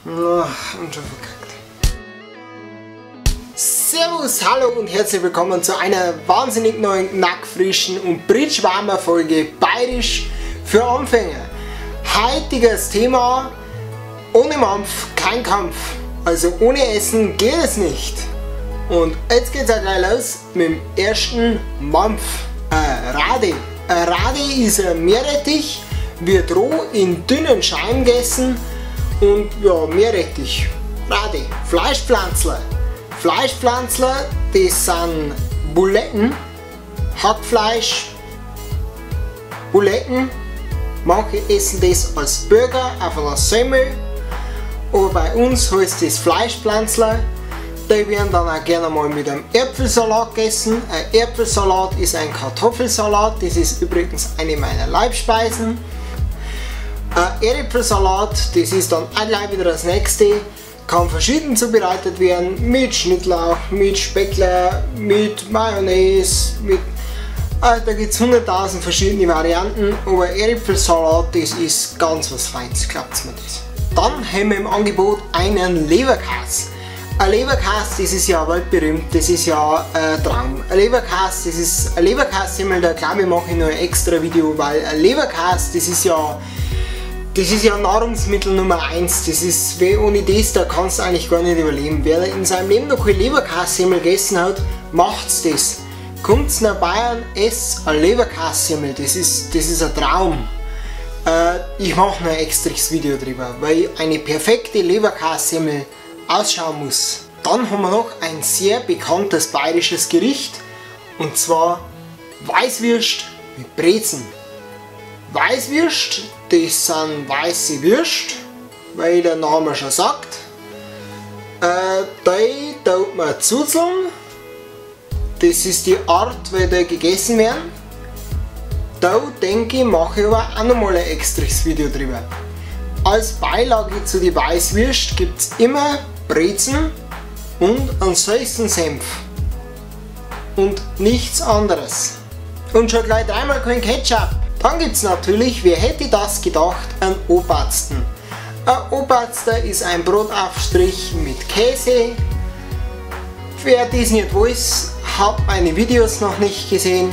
Und schon verkackt. Servus, hallo und herzlich willkommen zu einer wahnsinnig neuen, knackfrischen und britschwarmer Folge Bayerisch für Anfänger. Heutiges Thema: ohne Mampf kein Kampf. Also ohne Essen geht es nicht. Und jetzt geht's auch gleich los mit dem ersten Mampf. Rade. Rade ist ein Meerrettich, wird roh in dünnen Scheiben gegessen und ja, Meerrettich. Rade. Fleischpflanzler. Fleischpflanzler, das sind Buletten, Hackfleisch, Buletten. Manche essen das als Burger auf einer Semmel, aber bei uns heißt das Fleischpflanzler. Die werden dann auch gerne mal mit einem Äpfelsalat gegessen. Ein Äpfelsalat ist ein Kartoffelsalat, das ist übrigens eine meiner Leibspeisen. Ein Erdäpfelsalat, das ist dann auch gleich wieder das nächste, kann verschieden zubereitet werden, mit Schnittlauch, mit Speckler, mit Mayonnaise, da gibt es 100.000 verschiedene Varianten, aber Erdäpfelsalat, das ist ganz was Feines, glaubt mir das. Dann haben wir im Angebot einen Leberkäse. Ein Leberkäse, das ist ja weltberühmt, das ist ja ein Traum. Ein Leberkäse, das ist ein Leberkäse-Semmel, da glaube ich mache ich noch ein extra Video, weil ein Leberkäse, das ist ja Nahrungsmittel Nummer 1, das ist, ohne das, da kannst du eigentlich gar nicht überleben. Wer in seinem Leben noch kein Leberkäse-Semmel gegessen hat, macht's das. Kommt's nach Bayern, esst ein Leberkäse-Semmel, das ist ein Traum. Ich mache noch ein extras Video drüber, weil eine perfekte Leberkäse-Semmel ausschauen muss. Dann haben wir noch ein sehr bekanntes bayerisches Gericht, und zwar Weißwürst mit Brezen. Weißwürst, das sind weiße Würst, weil der Name schon sagt. Die tut man zuzeln, das ist die Art, wie die gegessen werden. Da denke ich, mache ich aber auch nochmal ein extras Video drüber. Als Beilage zu die Weißwürst gibt es immer Brezen und einen süßen Senf. Und nichts anderes. Und schon gleich dreimal kein Ketchup. Dann gibt es natürlich, wer hätte das gedacht, einen Obersten. Ein Oberster ist ein Brotaufstrich mit Käse. Wer das nicht weiß, hat meine Videos noch nicht gesehen.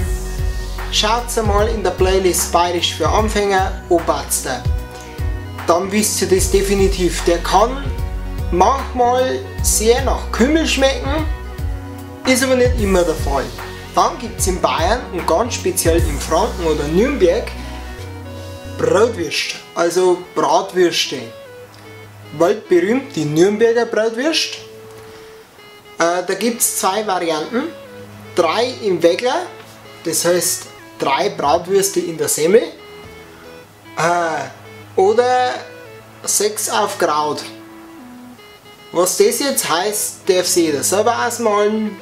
Schaut mal in der Playlist Bayerisch für Anfänger, Oberster. Dann wisst ihr das definitiv. Der kann manchmal sehr nach Kümmel schmecken, ist aber nicht immer der Fall. Dann gibt es in Bayern und ganz speziell in Franken oder Nürnberg Bratwürste, also Bratwürste. Weltberühmt die Nürnberger Bratwürste. Da gibt es zwei Varianten. 3 im Weckler, das heißt 3 Bratwürste in der Semmel. Oder 6 auf Kraut. Was das jetzt heißt, darf sich jeder selber ausmalen.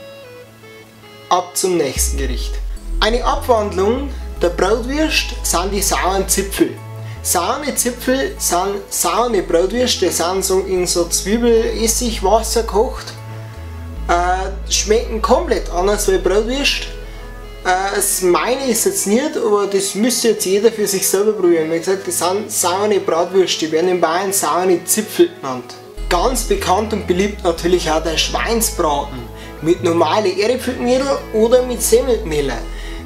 Ab zum nächsten Gericht. Eine Abwandlung der Bratwürst sind die sauren Zipfel. Saure Zipfel sind saure Bratwürste, die sind so in so Zwiebel-Essigwasser gekocht. Schmecken komplett anders wie Bratwürst. Das meine ist jetzt nicht, aber das müsste jetzt jeder für sich selber probieren. Wie gesagt, das sind saure Bratwürste, die werden in Bayern saure Zipfel genannt. Ganz bekannt und beliebt natürlich auch der Schweinsbraten mit normalen Erdäpfelknödel oder mit Semmelknödel.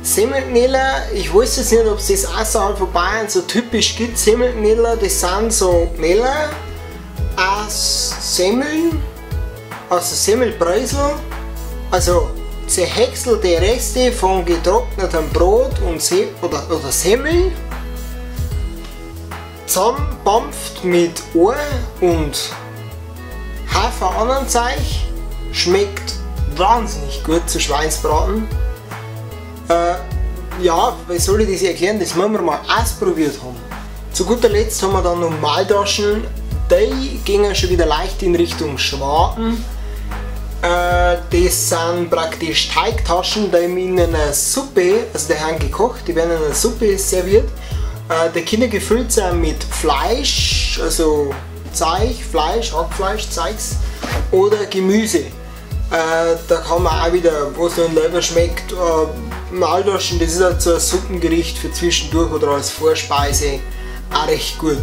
Semmelknödel, ich weiß jetzt nicht, ob es das außerhalb von Bayern so typisch gibt. Semmelknödel, das sind so Knödel aus Semmeln, also Semmelbreusel, also zerhäckselte Reste von getrocknetem Brot und oder Semmel, zusammengepampft mit Ohr und Hafer anderen Zeug, schmeckt wahnsinnig gut zu Schweinsbraten. Ja, wie soll ich das erklären? Das müssen wir mal ausprobiert haben. Zu guter Letzt haben wir dann noch Maultaschen. Die gingen schon wieder leicht in Richtung Schwaben. Das sind praktisch Teigtaschen, die in einer Suppe, also die haben gekocht, die werden in einer Suppe serviert. Die können gefüllt sein mit Fleisch, also Fleisch, Hackfleisch, Zeugs, oder Gemüse. Da kann man auch wieder, was dann selber schmeckt, Maultaschen, das ist halt so ein Suppengericht für zwischendurch oder als Vorspeise auch recht gut.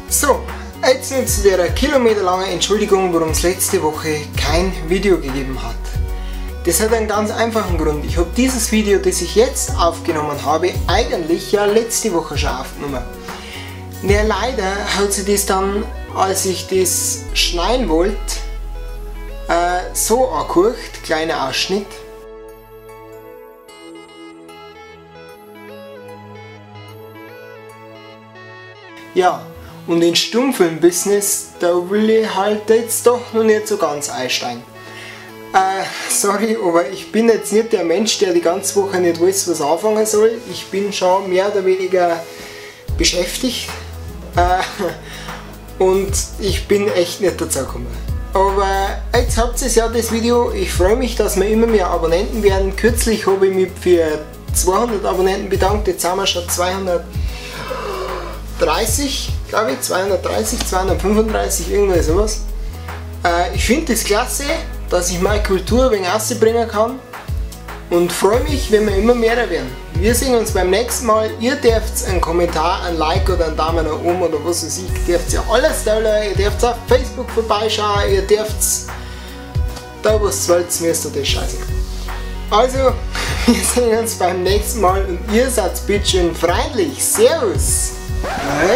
So, jetzt nur zu der kilometerlangen Entschuldigung, warum es letzte Woche kein Video gegeben hat. Das hat einen ganz einfachen Grund. Ich habe dieses Video, das ich jetzt aufgenommen habe, eigentlich ja letzte Woche schon aufgenommen. Ja, leider hat sich das dann, als ich das schneiden wollte, so angehört, kleiner Ausschnitt. Ja, und in Stummfilm-Business, da will ich halt jetzt doch noch nicht so ganz einsteigen. Sorry, aber ich bin jetzt nicht der Mensch, der die ganze Woche nicht weiß, was anfangen soll. Ich bin schon mehr oder weniger beschäftigt und ich bin echt nicht dazu gekommen. Aber jetzt habt ihr ja das Video. Ich freue mich, dass wir immer mehr Abonnenten werden. Kürzlich habe ich mich für 200 Abonnenten bedankt, jetzt sind wir schon 230, glaube ich, 230, 235, irgendwas sowas. Ich finde das klasse, dass ich meine Kultur ein wenig rausbringen kann und freue mich, wenn wir immer mehr werden. Wir sehen uns beim nächsten Mal. Ihr dürft einen Kommentar, ein Like oder einen Daumen nach oben oder was weiß ich, dürft ja alles teilen, ihr dürft auf Facebook vorbeischauen, ihr dürft da was wollt, mir ist das scheiße. Also, wir sehen uns beim nächsten Mal und ihr seid bitte schön freundlich. Servus!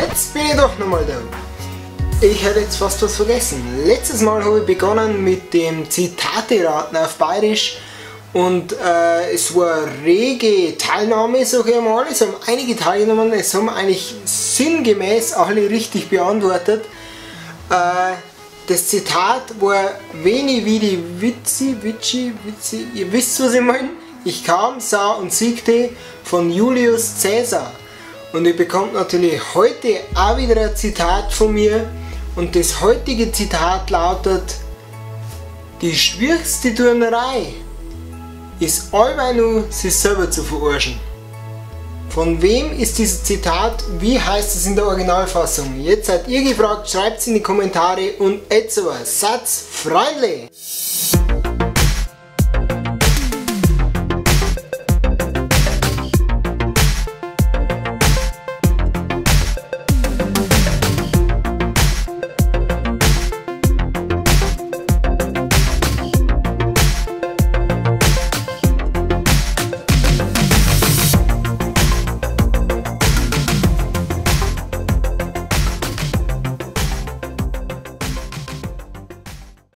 Jetzt bin ich doch nochmal da. Ich hätte jetzt fast was vergessen. Letztes Mal habe ich begonnen mit dem Zitate-Raten auf Bayerisch und es war rege Teilnahme, sag ich mal. Es haben einige teilgenommen, es haben eigentlich sinngemäß alle richtig beantwortet. Das Zitat war Veni vidi vici, ihr wisst, was ich meine. Ich kam, sah und siegte von Julius Caesar. Und ihr bekommt natürlich heute auch wieder ein Zitat von mir. Und das heutige Zitat lautet: Die schwierigste Turnerei ist allweil nur, sich selber zu verarschen. Von wem ist dieses Zitat? Wie heißt es in der Originalfassung? Jetzt seid ihr gefragt, schreibt es in die Kommentare und jetzt aber, seid freundlich!